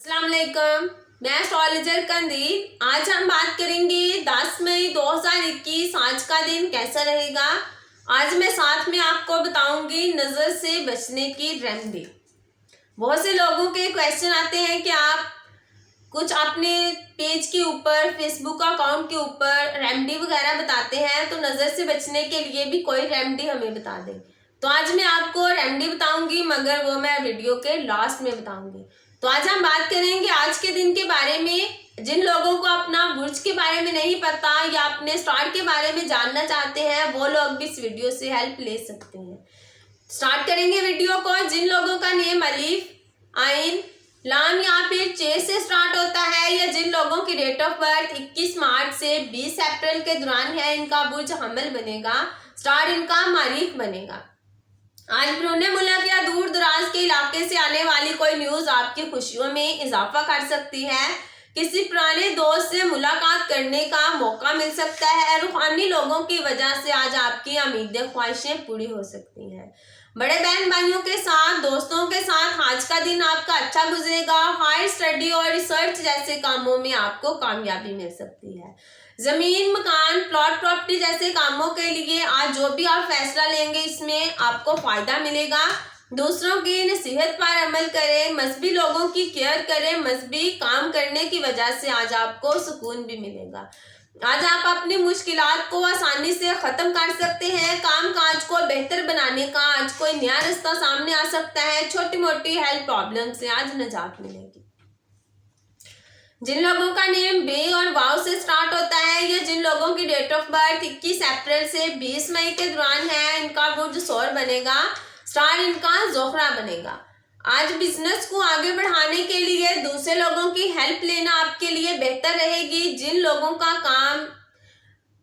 अस्सलाम वालेकुम। मैं एस्ट्रोलॉजर कंदील। आज हम बात करेंगे 10 मई 2021 आज का दिन कैसा रहेगा। आज मैं साथ में आपको बताऊंगी नज़र से बचने की रेमेडी। बहुत से लोगों के क्वेश्चन आते हैं कि आप कुछ अपने पेज के ऊपर फेसबुक अकाउंट के ऊपर रेमेडी वगैरह बताते हैं, तो नज़र से बचने के लिए भी कोई रेमेडी हमें बता दें। तो आज मैं आपको रेमेडी बताऊंगी, मगर वो मैं वीडियो के लास्ट में बताऊंगी। तो आज हम बात करेंगे आज के दिन के बारे में। जिन लोगों को अपना बुर्ज के बारे में नहीं पता या अपने स्टार के बारे में जानना चाहते हैं, वो लोग भी इस वीडियो से हेल्प ले सकते हैं। स्टार्ट करेंगे वीडियो को। जिन लोगों का नेम अलीफ, आइन, लाम या फिर चे से स्टार्ट होता है, या जिन लोगों की डेट ऑफ बर्थ 21 मार्च से 20 अप्रैल के दौरान है, इनका बुर्ज हमल बनेगा, स्टार इनका मारीख बनेगा। आज ब्रूने मुल्क या दूर दराज के इलाके से आने वाली कोई न्यूज आपकी खुशियों में इजाफा कर सकती है। किसी पुराने दोस्त से मुलाकात करने का मौका मिल सकता है। रूहानी लोगों की वजह से आज आपकी उम्मीदें ख्वाहिशें पूरी हो सकती हैं। बड़े बहन भाइयों के साथ, दोस्तों के साथ आज का दिन आपका अच्छा गुजरेगा। हायर स्टडी और रिसर्च जैसे कामों में आपको कामयाबी मिल सकती है। जमीन, मकान, प्लॉट, प्रॉपर्टी जैसे कामों के लिए आज जो भी आप फैसला लेंगे, इसमें आपको फायदा मिलेगा। दूसरों की नसीहत पर अमल करें, मजहबी लोगों की केयर करें। मजहबी काम करने की वजह से आज आपको सुकून भी मिलेगा। आज आप अपनी मुश्किलात को आसानी से खत्म कर सकते हैं। काम काज को बेहतर बनाने का आज कोई नया रास्ता सामने आ सकता है। छोटी मोटी हेल्थ प्रॉब्लम से आज निजात मिलेगी। जिन लोगों का नेम बे और वाव से स्टार्ट होता है, या जिन लोगों की डेट ऑफ बर्थ 21 अप्रैल से 20 मई के दौरान है, इनका बुर्ज सौर बनेगा, स्टार इनका जोहरा बनेगा। आज बिजनेस को आगे बढ़ाने के लिए दूसरे लोगों की हेल्प लेना आपके लिए बेहतर रहेगी। जिन लोगों का काम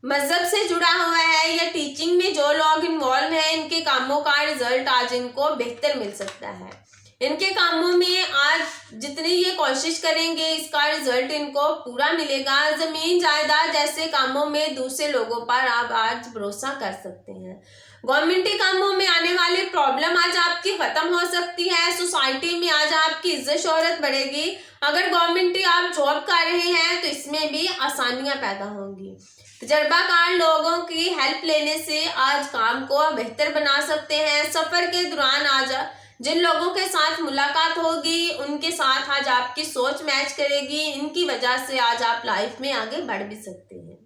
मजहब से जुड़ा हुआ है या टीचिंग में जो लोग इन्वॉल्व हैं, इनके कामों का रिजल्ट आज इनको बेहतर मिल सकता है। इनके कामों में आज जितनी ये कोशिश करेंगे, इसका रिजल्ट इनको पूरा मिलेगा। जमीन जायदाद जैसे कामों में दूसरे लोगों पर आप आज भरोसा कर सकते हैं। गवर्नमेंटी कामों में आने वाली प्रॉब्लम आज आपकी खत्म हो सकती है। सोसाइटी में आज आपकी इज्जत शोहरत बढ़ेगी। अगर गवर्नमेंटी आप जॉब कर रहे हैं, तो इसमें भी आसानियां पैदा होंगी। तजर्बाकार लोगों की हेल्प लेने से आज काम को बेहतर बना सकते हैं। सफर के दौरान आज जिन लोगों के साथ मुलाकात होगी, उनके साथ आज आपकी सोच मैच करेगी। इनकी वजह से आज आप लाइफ में आगे बढ़ भी सकते हैं।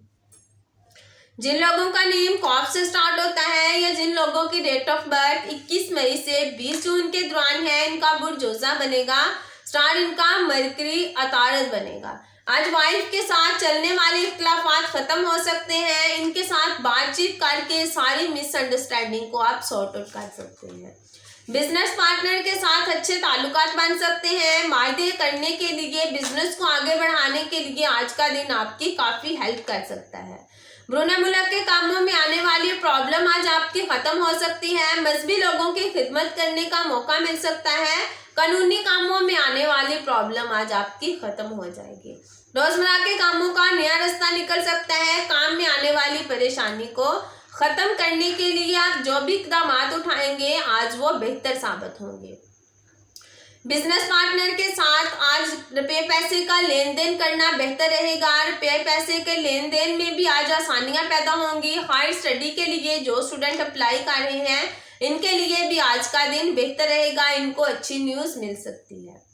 जिन लोगों का नेम कॉफ से स्टार्ट होता है, या जिन लोगों की डेट ऑफ बर्थ 21 मई से 20 जून के दौरान है, इनका बुर्ज जोजा बनेगा, स्टार इनका मरकरी अतारद बनेगा। आज वाइफ के साथ चलने वाले इख्तिलाफात खत्म हो सकते हैं। इनके साथ बातचीत करके सारी मिसअंडरस्टैंडिंग को आप सॉर्ट आउट कर सकते हैं। बिजनेस पार्टनर के साथ अच्छे ताल्लुकात बन सकते हैं। मायदे करने के लिए, बिजनेस को आगे बढ़ाने के लिए आज का दिन आपकी काफी हेल्प कर सकता है। ब्रूने मुल्क के कामों में आने वाली प्रॉब्लम आज आपकी खत्म हो सकती है। मजहबी लोगों की खिदमत करने का मौका मिल सकता है। कानूनी कामों में आने वाली प्रॉब्लम आज आपकी खत्म हो जाएगी। रोजमर्रा के कामों का नया रास्ता निकल सकता है। काम में आने वाली परेशानी को खत्म करने के लिए आप जो भी इकदाम उठाएंगे, आज वो बेहतर साबित होंगे। बिजनेस पार्टनर के साथ आज रुपये पैसे का लेन देन करना बेहतर रहेगा। रुपये पैसे के लेन देन में भी आज आसानियां पैदा होंगी। हायर स्टडी के लिए जो स्टूडेंट अप्लाई कर रहे हैं, इनके लिए भी आज का दिन बेहतर रहेगा। इनको अच्छी न्यूज़ मिल सकती है।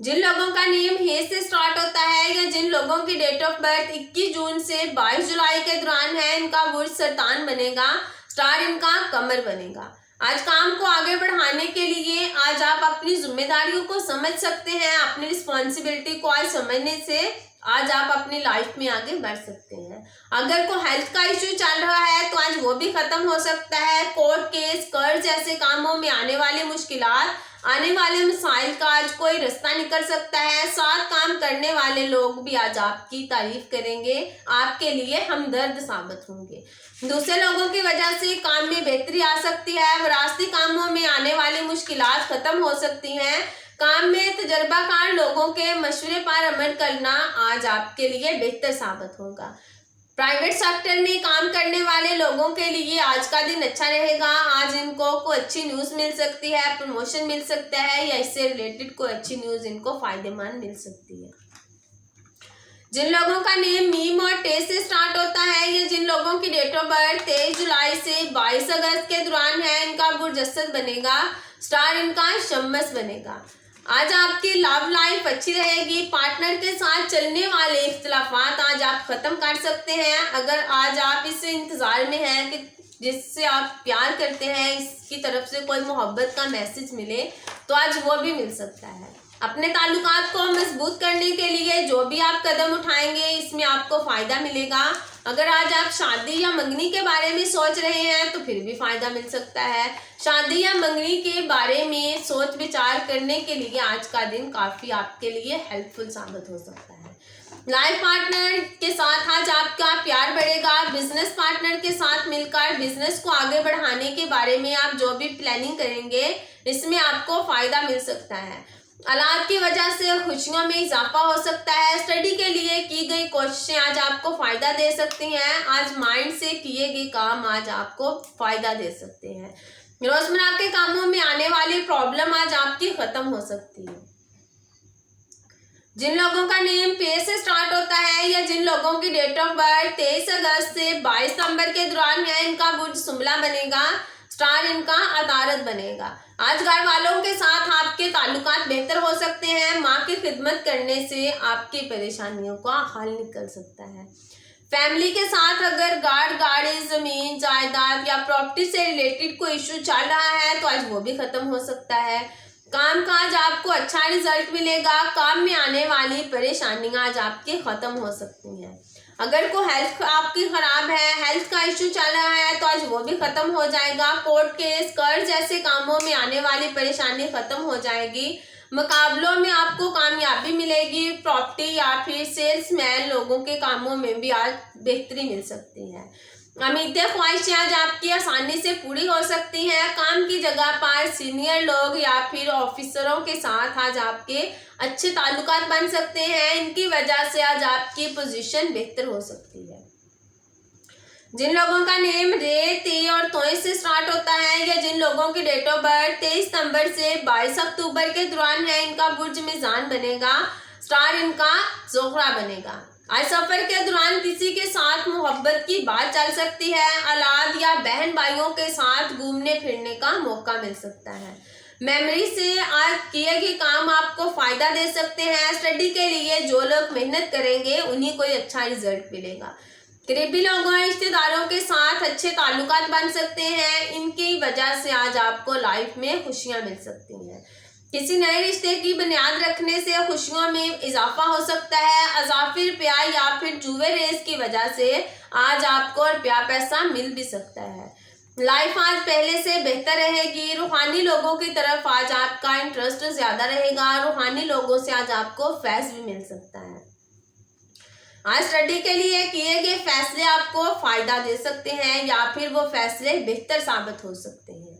जिन लोगों का नेम हे से स्टार्ट होता है, या जिन लोगों की डेट ऑफ बर्थ 21 जून से 22 जुलाई के दौरान है, इनका बुर्ज सरतान बनेगा, स्टार इनका कमर बनेगा। आज काम को आगे बढ़ाने के लिए आज आप अपनी जिम्मेदारियों को समझ सकते हैं। अपनी रिस्पॉन्सिबिलिटी को आज समझने से आज आप अपनी लाइफ में आगे बढ़ सकते हैं। अगर कोई हेल्थ का इश्यू चल रहा है, तो आज वो भी खत्म हो सकता है। कोर्ट केस, कर्ज जैसे कामों में आने वाली मुश्किलात, आने वाले मसाइल का आज कोई रास्ता निकल सकता है। साथ काम करने वाले लोग भी आज आपकी तारीफ करेंगे, आपके लिए हमदर्द साबित होंगे। दूसरे लोगों की वजह से काम में बेहतरी आ सकती है। विरासती कामों में आने वाली मुश्किलात खत्म हो सकती हैं। काम में तजर्बाकार लोगों के मशवरे पर अमल करना आज आपके लिए बेहतर साबित होगा। प्राइवेट सेक्टर में काम करने वाले लोगों के लिए आज का दिन अच्छा रहेगा। आज इनको कोई अच्छी न्यूज़ मिल सकती है, प्रमोशन मिल सकता है या इससे रिलेटेड कोई अच्छी न्यूज़ इनको फायदेमंद मिल सकती है। जिन लोगों का नेम मीम और टे से स्टार्ट होता है या जिन लोगों की डेट ऑफ बर्थ 23 जुलाई से 22 अगस्त के दौरान है, इनका बुर्ज असद बनेगा, स्टार इनका शम्स बनेगा। आज आपकी लव लाइफ अच्छी रहेगी। पार्टनर के साथ चलने वाले इख्तिलाफात आज आप ख़त्म कर सकते हैं। अगर आज आप इस इंतज़ार में हैं कि जिससे आप प्यार करते हैं इसकी तरफ से कोई मोहब्बत का मैसेज मिले तो आज वो भी मिल सकता है। अपने ताल्लुकात को मजबूत करने के लिए जो भी आप कदम उठाएंगे इसमें आपको फ़ायदा मिलेगा। अगर आज आप शादी या मंगनी के बारे में सोच रहे हैं तो फिर भी फ़ायदा मिल सकता है। शादी या मंगनी के बारे में सोच विचार करने के लिए आज का दिन काफ़ी आपके लिए हेल्पफुल साबित हो सकता है। लाइफ पार्टनर के साथ आज आपका प्यार बढ़ेगा। बिजनेस पार्टनर के साथ मिलकर बिजनेस को आगे बढ़ाने के बारे में आप जो भी प्लानिंग करेंगे इसमें आपको फ़ायदा मिल सकता है। औलाद की वजह से खुशियों में इजाफा हो सकता है। स्टडी के लिए की गई कोशिशें आज आपको फ़ायदा दे सकती हैं। आज माइंड से किए गए काम आज आपको फ़ायदा दे सकते हैं। रोज़मर्रा के कामों में आने वाली प्रॉब्लम आज आपकी ख़त्म हो सकती है। जिन लोगों का नेम पे से स्टार्ट होता है या जिन लोगों की डेट ऑफ बर्थ 23 अगस्त से 22 सितंबर के दौरान है, इनका बुर्ज सुमला बनेगा, स्टार इनका अतारत बनेगा। आज घर वालों के साथ आपके ताल्लुकात बेहतर हो सकते हैं। माँ की खिदमत करने से आपकी परेशानियों का हल निकल सकता है। फैमिली के साथ अगर गाड़ी, ज़मीन, जायदाद या प्रॉपर्टी से रिलेटेड कोई इशू चल रहा है तो आज वो भी ख़त्म हो सकता है। काम काज आपको अच्छा रिजल्ट मिलेगा। काम में आने वाली परेशानियां आज आपके ख़त्म हो सकती हैं। अगर कोई हेल्थ आपकी ख़राब है, हेल्थ का इशू चल रहा है तो आज वो भी ख़त्म हो जाएगा। कोर्ट केस, कर्ज जैसे कामों में आने वाली परेशानी ख़त्म हो जाएगी। मुकाबलों में आपको कामयाबी मिलेगी। प्रॉपर्टी या फिर सेल्समैन लोगों के कामों में भी आज बेहतरी मिल सकती है। उम्मीदें ख्वाहिशें आज आपकी आसानी से पूरी हो सकती हैं। काम की जगह पर सीनियर लोग या फिर ऑफिसरों के साथ आज आपके अच्छे ताल्लुकात बन सकते हैं। इनकी वजह से आज आपकी पोजीशन बेहतर हो सकती है। जिन लोगों का नेम रे, ते और तोय से स्टार्ट होता है या जिन लोगों की डेट ऑफ बर्थ 23 सितंबर से 22 अक्टूबर के दौरान है, इनका बुर्ज मिजान बनेगा, स्टार इनका जोहरा बनेगा। आज सफर के दौरान किसी के साथ मोहब्बत की बात चल सकती है। औलाद या बहन भाइयों के साथ घूमने फिरने का मौका मिल सकता है। मेमोरी से आज किए गए काम आपको फायदा दे सकते हैं। स्टडी के लिए जो लोग मेहनत करेंगे उन्हीं को अच्छा रिजल्ट मिलेगा। करीबी लोगों और रिश्तेदारों के साथ अच्छे ताल्लुकात बन सकते हैं। इनकी वजह से आज आपको लाइफ में खुशियां मिल सकती हैं। किसी नए रिश्ते की बुनियाद रखने से खुशियों में इजाफा हो सकता है। अजाफिर रुपया या फिर जुए रेस की वजह से आज आपको रुपया पैसा मिल भी सकता है। लाइफ आज पहले से बेहतर रहेगी। रूहानी लोगों की तरफ आज आपका इंटरेस्ट ज़्यादा रहेगा। रूहानी लोगों से आज आपको फैज़ भी मिल सकता है। आज स्टडी के लिए किए गए फैसले आपको फ़ायदा दे सकते हैं या फिर वो फैसले बेहतर साबित हो सकते हैं।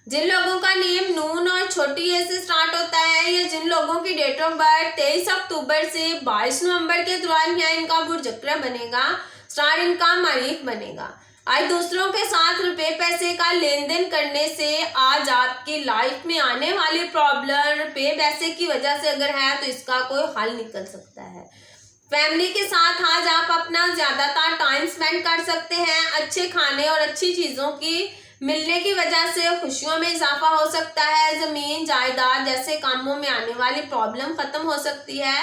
जिन लोगों का नेम नून और छोटी ए से स्टार्ट होता है या जिन लोगों की डेट ऑफ बर्थ 23 अक्टूबर से 22 नवंबर के दौरान है, इनका बुर्ज अकरा बनेगा, स्टार इनका मरीख बनेगा। आज दूसरों के साथ रुपए पैसे का लेन देन करने से आज आपकी लाइफ में आने वाली प्रॉब्लम रुपए पैसे की वजह से अगर है तो इसका कोई हल निकल सकता है। फैमिली के साथ आज आप अपना ज़्यादातर टाइम स्पेंड कर सकते हैं। अच्छे खाने और अच्छी चीज़ों की मिलने की वजह से खुशियों में इजाफा हो सकता है। ज़मीन जायदाद जैसे कामों में आने वाली प्रॉब्लम ख़त्म हो सकती है।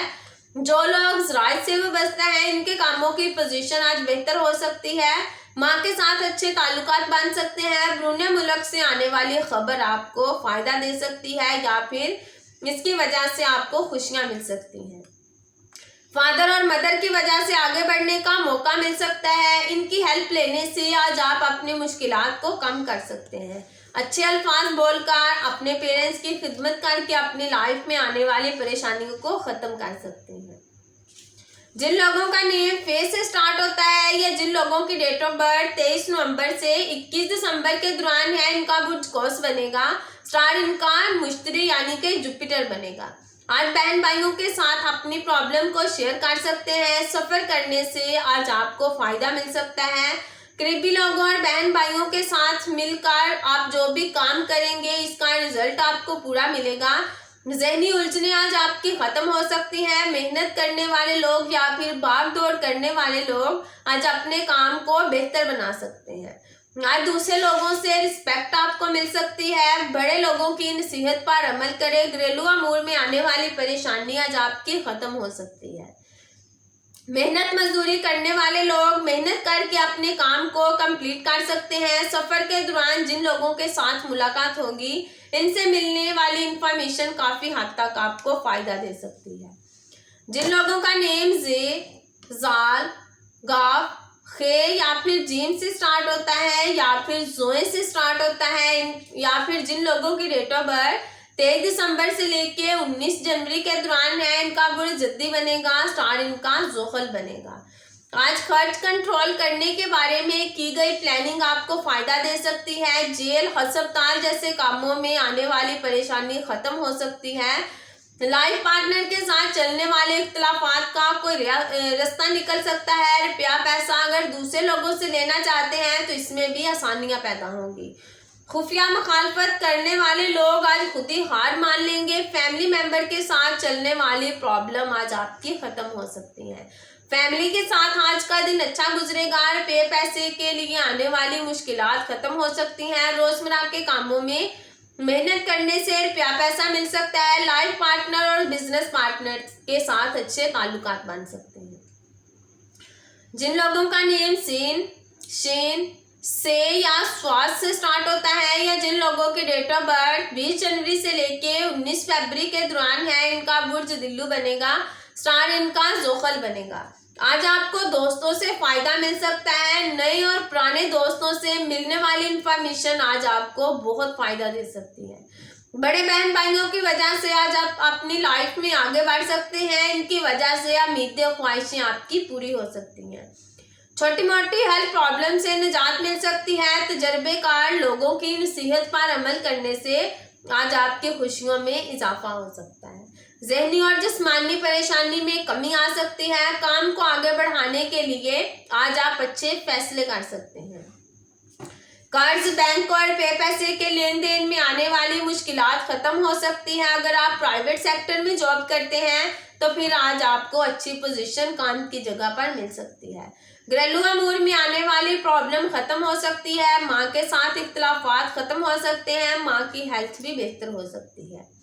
जो लोग ज़राअत से वाबस्ता हैं इनके कामों की पोजीशन आज बेहतर हो सकती है। माँ के साथ अच्छे ताल्लुकात बन सकते हैं। ब्रूने मुल्क से आने वाली खबर आपको फ़ायदा दे सकती है या फिर इसकी वजह से आपको खुशियाँ मिल सकती हैं। फादर और मदर की वजह से आगे बढ़ने का मौका मिल सकता है। इनकी हेल्प लेने से आज आप अपनी मुश्किलात को कम कर सकते हैं। अच्छे अल्फाज बोलकर अपने पेरेंट्स की खिदमत करके अपनी लाइफ में आने वाली परेशानियों को ख़त्म कर सकते हैं। जिन लोगों का नेम फे से स्टार्ट होता है या जिन लोगों की डेट ऑफ बर्थ 23 नवंबर से 21 दिसंबर के दौरान है, इनका बुर्ज कौस बनेगा, स्टार इनका मुश्तरी यानी कि जुपिटर बनेगा। आज बहन भाइयों के साथ अपनी प्रॉब्लम को शेयर कर सकते हैं। सफर करने से आज आपको फायदा मिल सकता है। करीबी लोगों और बहन भाइयों के साथ मिलकर आप जो भी काम करेंगे इसका रिजल्ट आपको पूरा मिलेगा। ज़हनी उलझने आज आपकी खत्म हो सकती हैं। मेहनत करने वाले लोग या फिर भाग दौड़ करने वाले लोग आज अपने काम को बेहतर बना सकते हैं। आज दूसरे लोगों से रिस्पेक्ट आपको मिल सकती है। बड़े लोगों की नसीहत पर अमल करें। घरेलू अमूर में आने वाली परेशानी आज आपकी खत्म हो सकती है। मेहनत मजदूरी करने वाले लोग मेहनत करके अपने काम को कंप्लीट कर सकते हैं। सफर के दौरान जिन लोगों के साथ मुलाकात होगी इनसे मिलने वाली इंफॉर्मेशन काफी हद तक आपको फायदा दे सकती है। जिन लोगों का नेम जे, जाल, गाफ, खे या फिर जीम से स्टार्ट होता है या फिर जोए से स्टार्ट होता है या फिर जिन लोगों की डेट ऑफ बर्थ 23 दिसंबर से लेके 19 जनवरी के दौरान है, इनका बुर्ज जद्दी बनेगा, स्टार इनका जोखल बनेगा। आज खर्च कंट्रोल करने के बारे में की गई प्लानिंग आपको फायदा दे सकती है। जेल, अस्पताल जैसे कामों में आने वाली परेशानी खत्म हो सकती है। लाइफ पार्टनर के साथ चलने वाले इख्तलाफात का कोई रास्ता निकल सकता है। रुपया पैसा अगर दूसरे लोगों से लेना चाहते हैं तो इसमें भी आसानियां पैदा होंगी। खुफिया मुखालफत करने वाले लोग आज खुद ही हार मान लेंगे। फैमिली मेंबर के साथ चलने वाली प्रॉब्लम आज आपकी खत्म हो सकती है। फैमिली के साथ आज का दिन अच्छा गुजरेगा। रुपये पैसे के लिए आने वाली मुश्किलात खत्म हो सकती हैं। रोजमर्रा के कामों में मेहनत करने से रुपया पैसा मिल सकता है। लाइफ पार्टनर और बिजनेस पार्टनर के साथ अच्छे ताल्लुकात बन सकते हैं। जिन लोगों का नेम सेन, शेन, से या स्वाद से स्टार्ट होता है या जिन लोगों की डेट ऑफ बर्थ 20 जनवरी से लेके 19 फरवरी के दौरान है, इनका बुर्ज दिल्लू बनेगा, स्टार इनका जोखल बनेगा। आज आपको दोस्तों से फायदा मिल सकता है। नए और पुराने दोस्तों से मिलने वाली इंफॉर्मेशन आज आपको बहुत फायदा दे सकती है। बड़े बहन भाइयों की वजह से आज आप अपनी लाइफ में आगे बढ़ सकते हैं। इनकी वजह से उम्मीदें ख्वाहिशें आपकी पूरी हो सकती हैं। छोटी मोटी हेल्थ प्रॉब्लम से निजात मिल सकती है। तजर्बेकार लोगों की नसीहत पर अमल करने से आज आपकी खुशियों में इजाफा हो सकता है। ज़हनी और जिस्मानी परेशानी में कमी आ सकती है। काम को आगे बढ़ाने के लिए आज आप अच्छे फैसले कर सकते हैं। कर्ज, बैंक और पैसे के लेन देन में आने वाली मुश्किलात खत्म हो सकती है। अगर आप प्राइवेट सेक्टर में जॉब करते हैं तो फिर आज आपको अच्छी पोजीशन काम की जगह पर मिल सकती है। घरेलू अमूर में आने वाली प्रॉब्लम खत्म हो सकती है। माँ के साथ इख्तलाफात खत्म हो सकते हैं। माँ की हेल्थ भी बेहतर हो सकती है।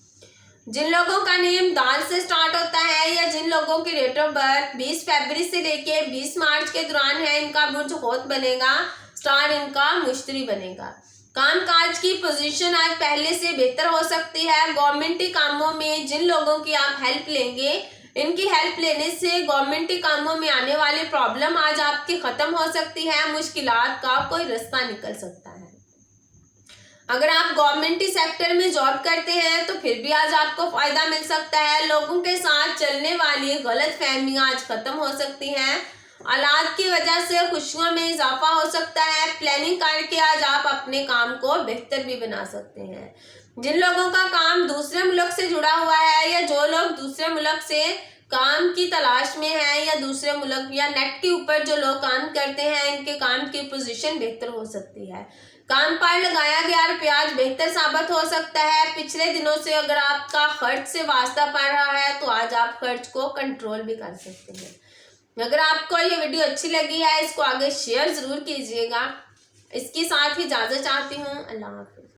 जिन लोगों का नेम दाल से स्टार्ट होता है या जिन लोगों की डेट ऑफ बर्थ 20 फरवरी से लेके 20 मार्च के दौरान है, इनका बुर्ज होत बनेगा, स्टार इनका मुश्तरी बनेगा। कामकाज की पोजीशन आज पहले से बेहतर हो सकती है। गवर्नमेंटी कामों में जिन लोगों की आप हेल्प लेंगे, इनकी हेल्प लेने से गवर्नमेंटी कामों में आने वाली प्रॉब्लम आज आपकी खत्म हो सकती है। मुश्किलात का कोई रास्ता निकल सकता है। अगर आप गवर्नमेंटी सेक्टर में जॉब करते हैं तो फिर भी आज आपको फायदा मिल सकता है। लोगों के साथ चलने वाली गलत फहमियाँ आज खत्म हो सकती हैं। औलाद की वजह से खुशियों में इजाफा हो सकता है। प्लानिंग करके आज आप अपने काम को बेहतर भी बना सकते हैं। जिन लोगों का काम दूसरे मुल्क से जुड़ा हुआ है या जो लोग दूसरे मुल्क से काम की तलाश में हैं या दूसरे मुल्क या नेट के ऊपर जो लोग काम करते हैं, इनके काम की पोजीशन बेहतर हो सकती है। काम पर लगाया गया रुपया आज बेहतर साबित हो सकता है। पिछले दिनों से अगर आपका खर्च से वास्ता पड़ रहा है तो आज आप खर्च को कंट्रोल भी कर सकते हैं। अगर आपको ये वीडियो अच्छी लगी है, इसको आगे शेयर ज़रूर कीजिएगा। इसके साथ ही इजाज़त चाहती हूँ। अल्लाह हाफ़िज़।